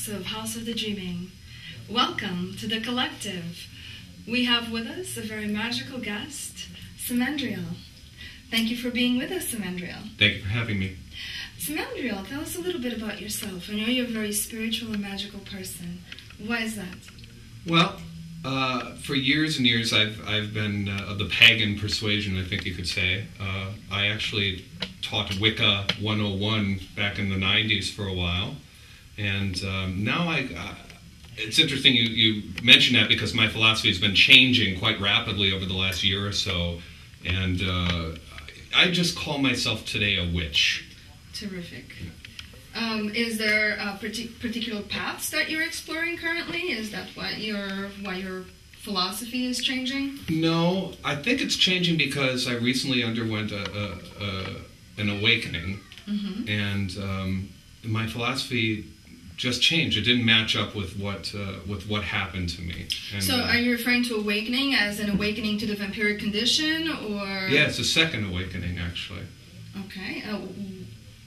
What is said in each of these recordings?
folks of House of the Dreaming. Welcome to the collective. We have with us a very magical guest, Samandryel. Thank you for being with us, Samandryel. Thank you for having me. Samandryel, tell us a little bit about yourself. I know you're a very spiritual and magical person. Why is that? Well, for years and years I've been of the pagan persuasion, I think you could say. I actually taught Wicca 101 back in the 90s for a while. And now it's interesting you mention that because my philosophy has been changing quite rapidly over the last year or so. And I just call myself today a witch. Terrific. Is there particular paths that you're exploring currently? Is that why your philosophy is changing? No, I think it's changing because I recently underwent an awakening, and my philosophy just changed. It didn't match up with what happened to me. And, so, are you referring to awakening as an awakening to the vampiric condition, or? Yeah, it's a second awakening, actually. Okay.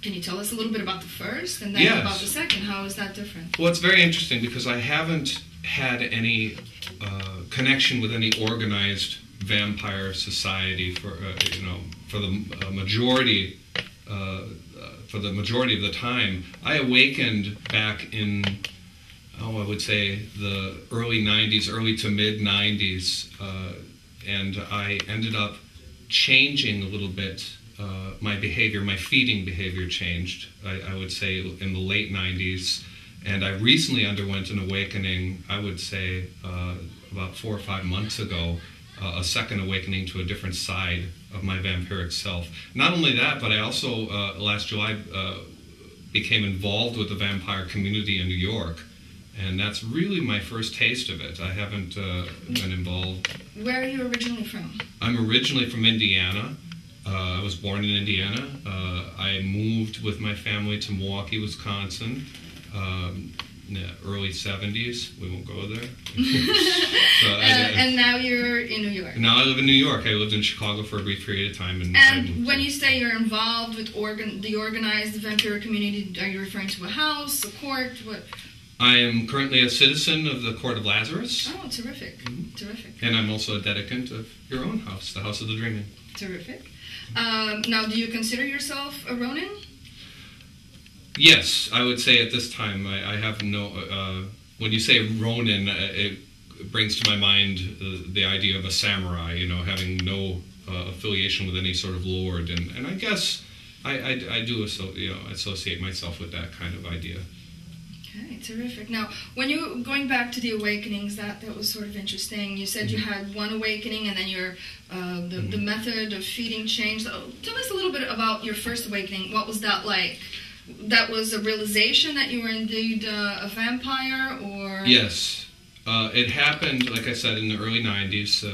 Can you tell us a little bit about the first and then about the second? How is that different? Well, it's very interesting because I haven't had any connection with any organized vampire society for the majority of the time. I awakened back in I would say the early 90s, early to mid 90s, and I ended up changing a little bit. My behavior, my feeding behavior changed, I would say, in the late 90s. And I recently underwent an awakening, I would say, about 4 or 5 months ago, a second awakening to a different side of my vampiric self. Not only that, but I also, last July, became involved with the vampire community in New York. And that's really my first taste of it. I haven't been involved. Where are you originally from? I'm originally from Indiana. I was born in Indiana. I moved with my family to Milwaukee, Wisconsin, in the early 70s. We won't go there. And now you're in New York. Now I live in New York. I lived in Chicago for a brief period of time. And when you say you're involved with the organized vampire community, are you referring to a house, a court? What? I am currently a citizen of the Court of Lazarus. Oh, terrific. Terrific. And I'm also a dedicant of your own house, the House of the Dreaming. Terrific. Now, do you consider yourself a Ronin? Yes, I would say at this time I have no... when you say Ronin, it brings to my mind the idea of a samurai, having no affiliation with any sort of lord. And I guess I do associate myself with that kind of idea. Okay, terrific. Now, when you going back to the awakenings, that was sort of interesting. You said you had one awakening, and then your the method of feeding changed. Tell us a little bit about your first awakening. What was that like? That was a realization that you were indeed a vampire, or? Yes, it happened. Like I said, in the early '90s.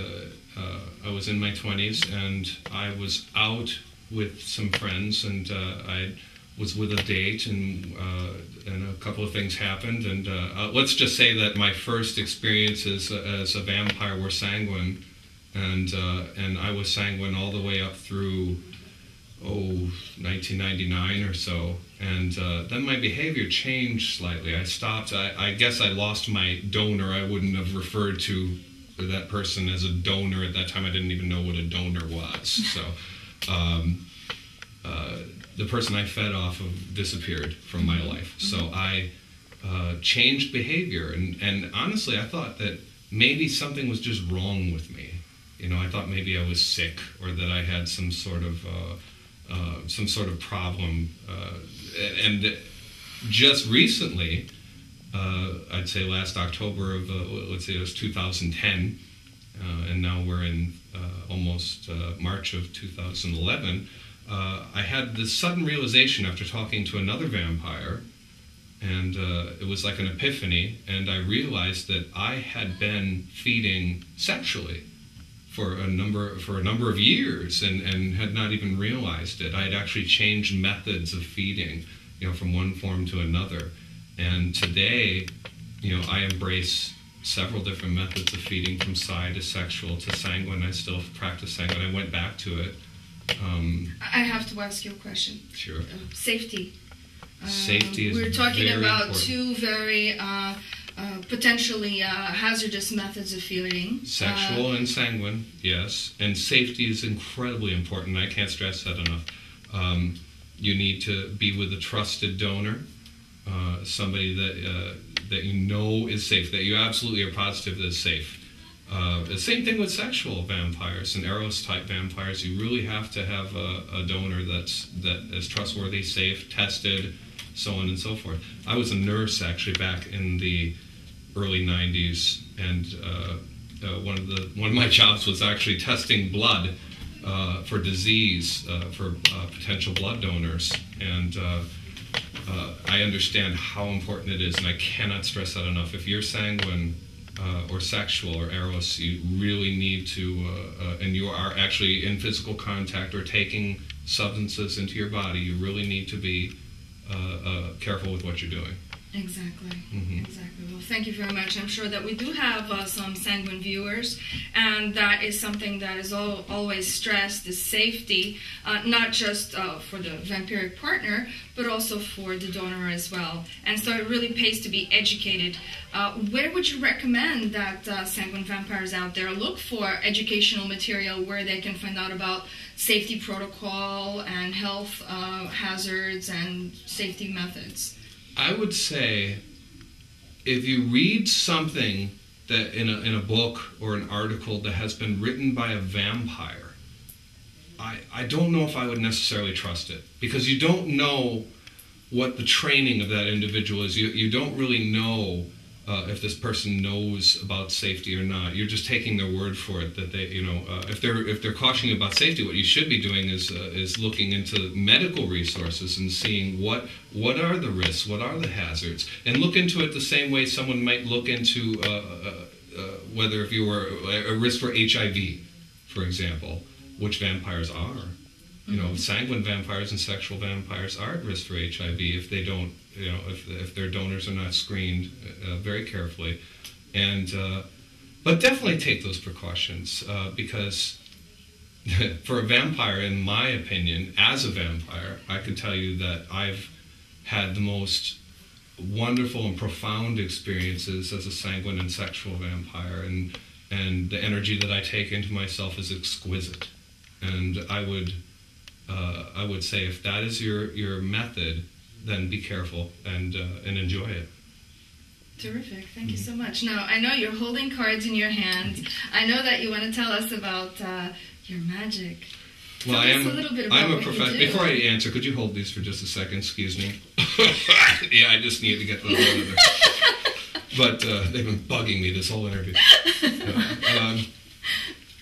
I was in my 20s, and I was out with some friends, and I was with a date, and a couple of things happened, and let's just say that my first experiences as a vampire were sanguine, and I was sanguine all the way up through 1999 or so, and then my behavior changed slightly. I stopped. I guess I lost my donor. I wouldn't have referred to that person as a donor at that time. I didn't even know what a donor was. So. The person I fed off of disappeared from my life. So I changed behavior. And honestly, I thought that maybe something was just wrong with me. I thought maybe I was sick or that I had some sort of problem. And just recently, I'd say last October of, let's say it was 2010, and now we're in almost March of 2011, I had this sudden realization after talking to another vampire, and it was like an epiphany, and I realized that I had been feeding sexually for a number of years and had not even realized it. I had actually changed methods of feeding, from one form to another. And today, I embrace several different methods of feeding, from psi to sexual to sanguine. I still practice sanguine. I went back to it. I have to ask you a question. Sure. Safety. Safety is We're talking very about important. two very potentially hazardous methods of feeding. Sexual and sanguine, yes. And safety is incredibly important. I can't stress that enough. You need to be with a trusted donor, somebody that you know is safe, that you absolutely are positive is safe. The same thing with sexual vampires and Eros-type vampires. You really have to have a donor that is trustworthy, safe, tested, so on and so forth. I was a nurse actually back in the early 90s, and one of my jobs was actually testing blood for disease for potential blood donors, and I understand how important it is, and I cannot stress that enough. If you're sanguine or sexual or Eros, you really need to, and you are actually in physical contact or taking substances into your body, you really need to be careful with what you're doing. Exactly. Mm-hmm. Exactly. Well, thank you very much. I'm sure that we do have some sanguine viewers, and that is something that is always stressed, is safety, not just for the vampiric partner, but also for the donor as well. And so it really pays to be educated. Where would you recommend that sanguine vampires out there look for educational material where they can find out about safety protocol and health hazards and safety methods? I would say if you read something that in a book or an article that has been written by a vampire, I don't know if I would necessarily trust it, because you don't know what the training of that individual is. You don't really know if this person knows about safety or not. You're just taking their word for it that they, if they're cautioning about safety, what you should be doing is looking into medical resources and seeing what are the risks, what are the hazards, and look into it the same way someone might look into whether if you were a risk for HIV, for example, which vampires are. Sanguine vampires and sexual vampires are at risk for HIV if they don't, if their donors are not screened very carefully. And but definitely take those precautions because for a vampire, in my opinion, as a vampire, I can tell you that I've had the most wonderful and profound experiences as a sanguine and sexual vampire, and the energy that I take into myself is exquisite. And I would say if that is your method, then be careful and enjoy it. Terrific. Thank you so much. Now, I know you're holding cards in your hand. I know that you want to tell us about your magic. Well, tell us a little bit about I'm a what you professor. do. Before I answer, could you hold these for just a second? Excuse me. Yeah, I just need to get those out of there. But they've been bugging me this whole interview.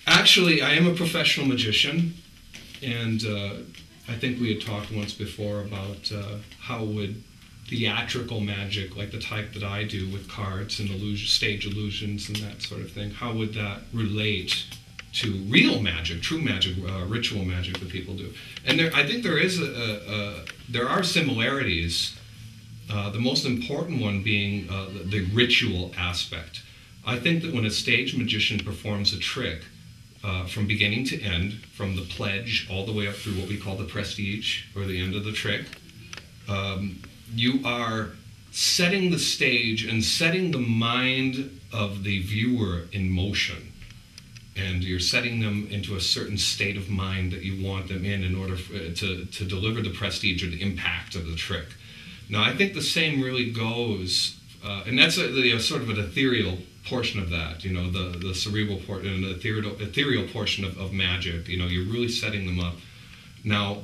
Actually, I am a professional magician. And I think we had talked once before about how would theatrical magic, like the type that I do with cards and stage illusions and that sort of thing, how would that relate to real magic, true magic, ritual magic that people do? And I think there are similarities. The most important one being the ritual aspect. I think that when a stage magician performs a trick, from beginning to end, from the pledge all the way up through what we call the prestige, or the end of the trick, you are setting the stage and setting the mind of the viewer in motion. And you're setting them into a certain state of mind that you want them in order to deliver the prestige or the impact of the trick. Now, I think the same really goes, and that's sort of an ethereal portion of that, the cerebral portion and the ethereal portion of magic. You're really setting them up. Now,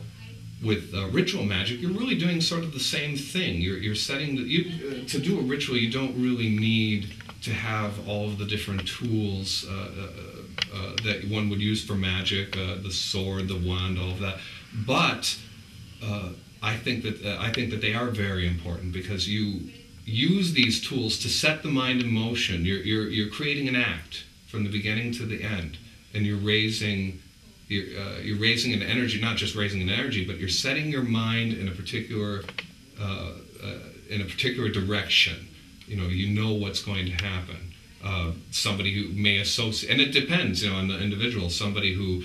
with ritual magic, you're really doing sort of the same thing. You're setting to do a ritual. You don't really need to have all of the different tools that one would use for magic, the sword, the wand, all of that. But I think that they are very important because you use these tools to set the mind in motion. You're creating an act from the beginning to the end, and you're raising an energy. Not just raising an energy, but you're setting your mind in a particular direction. You know what's going to happen. Somebody who may associate, and it depends, on the individual. Somebody who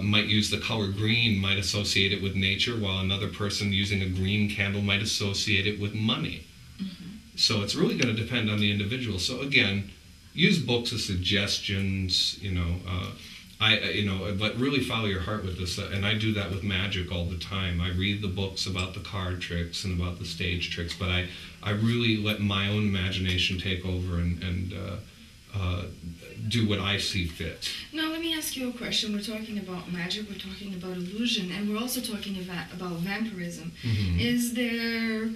might use the color green, might associate it with nature, while another person using a green candle might associate it with money. So it's really going to depend on the individual. So again, use books as suggestions, but really follow your heart with this. And I do that with magic all the time. I read the books about the card tricks and about the stage tricks, but I really let my own imagination take over and do what I see fit. Now, let me ask you a question. We're talking about magic, we're talking about illusion, and we're also talking about vampirism. Is there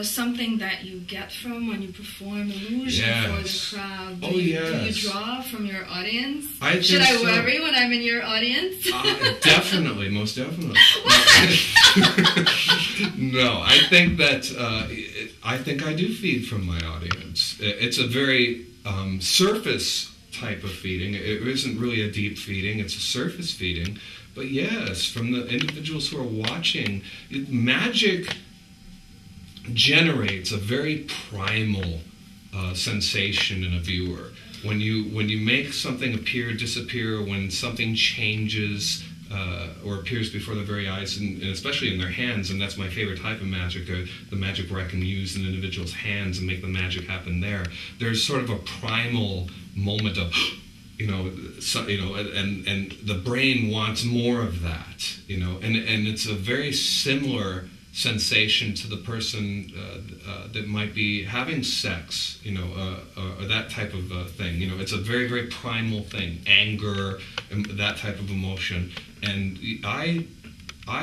something that you get from when you perform illusion for the crowd? Do you draw from your audience? Should I worry when I'm in your audience? Definitely, most definitely. No, I think that I think I do feed from my audience. It's a very surface type of feeding. It isn't really a deep feeding, it's a surface feeding. But yes, from the individuals who are watching, magic generates a very primal sensation in a viewer. When you make something appear, disappear, when something changes or appears before their very eyes, and especially in their hands, and that's my favorite type of magic, the magic where I can use an individual's hands and make the magic happen there. There's sort of a primal moment of, and the brain wants more of that, and it's a very similar sensation to the person that might be having sex, or that type of thing. It's a very, very primal thing, anger, and that type of emotion. And I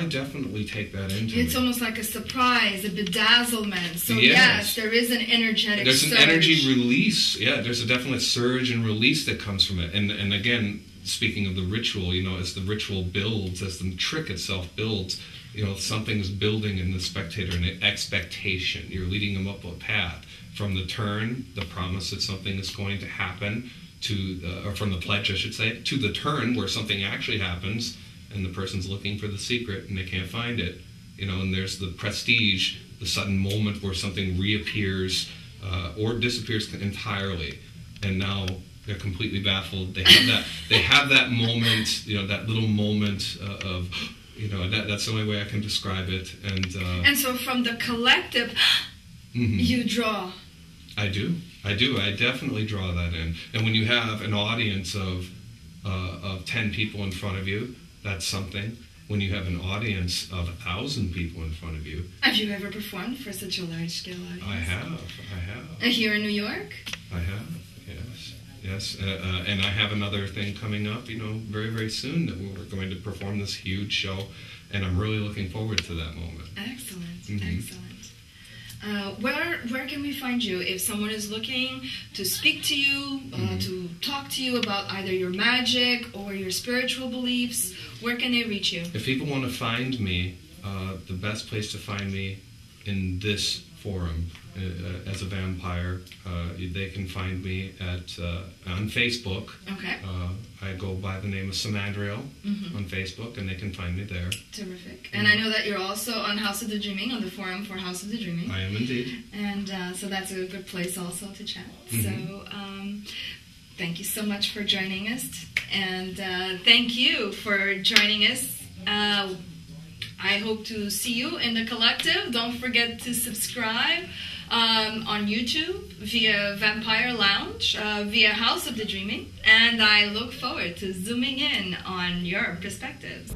definitely take that into It's almost like a surprise, a bedazzlement. So yes, there is an energetic surge. There's an energy release. Yeah, there's a definite surge and release that comes from it. And again, speaking of the ritual, as the ritual builds, as the trick itself builds, something's building in the spectator, an expectation. You're leading them up a path from the turn, the promise that something is going to happen, or from the pledge, I should say, to the turn where something actually happens, and the person's looking for the secret and they can't find it. And there's the prestige, the sudden moment where something reappears or disappears entirely, and now they're completely baffled. They have that moment, that little moment of. That's the only way I can describe it. And so from the collective, you draw. I do. I definitely draw that in. And when you have an audience of 10 people in front of you, that's something. When you have an audience of 1,000 people in front of you. Have you ever performed for such a large-scale audience? I have. Here in New York? I have, yes. And I have another thing coming up, very, very soon, that we're going to perform this huge show, and I'm really looking forward to that moment. Excellent, excellent. Where can we find you if someone is looking to speak to you, to talk to you about either your magic or your spiritual beliefs? Where can they reach you? If people want to find me, the best place to find me in this forum as a vampire, they can find me on Facebook. Okay. I go by the name of Samandryel on Facebook, and they can find me there. Terrific. And I know that you're also on House of the Dreaming, on the forum for House of the Dreaming. I am indeed. And so that's a good place also to chat. So thank you so much for joining us. And thank you for joining us. I hope to see you in the collective. Don't forget to subscribe on YouTube via Vampire Lounge, via House of the Dreaming. And I look forward to zooming in on your perspectives.